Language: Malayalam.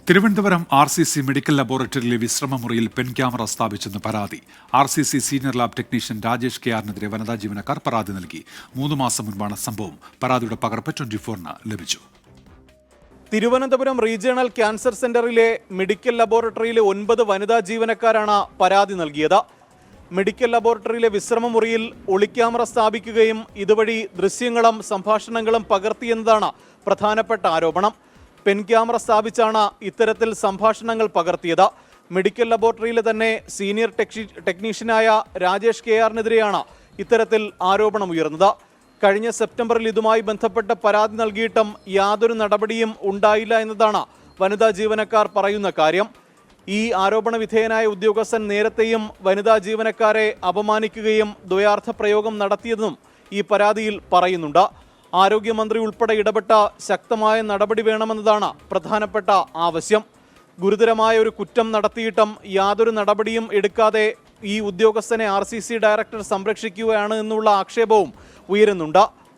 തിരുവനന്തപുരം RCC മെഡിക്കൽ ലബോറട്ടറിയിലെ വിശ്രമമുറിയിൽ പെൻ ക്യാമറ സ്ഥാപിച്ചെന്ന് പരാതി. RCC senior lab technician Rajesh KR-നെതിരെ വനിതാ ജീവനക്കാർ പരാതി നൽകി. 3 മാസം മുൻപാണ് സംഭവം. പരാതിയുടെ പകർപ്പ് 24-ന് ലഭിച്ചു. തിരുവനന്തപുരം റീജിയണൽ ക്യാൻസർ സെന്ററിലെ മെഡിക്കൽ ലബോറട്ടറിയിലെ 9 വനിതാ ജീവനക്കാരാണ് പരാതി നൽകിയത്. മെഡിക്കൽ ലബോറട്ടറിയിലെ വിശ്രമമുറിയിൽ ഒളിക്യാമറ സ്ഥാപിക്കുകയും ഇതുവഴി ദൃശ്യങ്ങളും സംഭാഷണങ്ങളും പകർത്തിയെന്നതാണ് പ്രധാനപ്പെട്ട ആരോപണം. പെൻ ക്യാമറ സ്ഥാപിച്ചാണ് ഇത്തരത്തിൽ സംഭാഷണങ്ങൾ പകർത്തിയത്. മെഡിക്കൽ ലബോറട്ടറിയിലെ തന്നെ സീനിയർ ടെക്നീഷ്യനായ രാജേഷ് KR-നെതിരെയാണ് ഇത്തരത്തിൽ ആരോപണം ഉയർന്നത്. കഴിഞ്ഞ സെപ്റ്റംബറിൽ ഇതുമായി ബന്ധപ്പെട്ട പരാതി നൽകിയിട്ടും യാതൊരു നടപടിയും ഉണ്ടായില്ല എന്നതാണ് വനിതാ ജീവനക്കാർ പറയുന്ന കാര്യം. ഈ ആരോപണ വിധേയനായ ഉദ്യോഗസ്ഥൻ നേരത്തെയും വനിതാ ജീവനക്കാരെ അപമാനിക്കുകയും ദ്വയാർത്ഥ പ്രയോഗം നടത്തിയതെന്നും ഈ പരാതിയിൽ പറയുന്നുണ്ട്. ആരോഗ്യമന്ത്രി ഉൾപ്പെടെ ഇടപെട്ട ശക്തമായ നടപടി വേണമെന്നതാണ് പ്രധാനപ്പെട്ട ആവശ്യം. ഗുരുതരമായ ഒരു കുറ്റം നടത്തിയിട്ടും യാതൊരു നടപടിയും എടുക്കാതെ ഈ ഉദ്യോഗസ്ഥനെ RCC ഡയറക്ടർ സംരക്ഷിക്കുകയാണ് എന്നുള്ള ആക്ഷേപവും ഉയരുന്നുണ്ട്.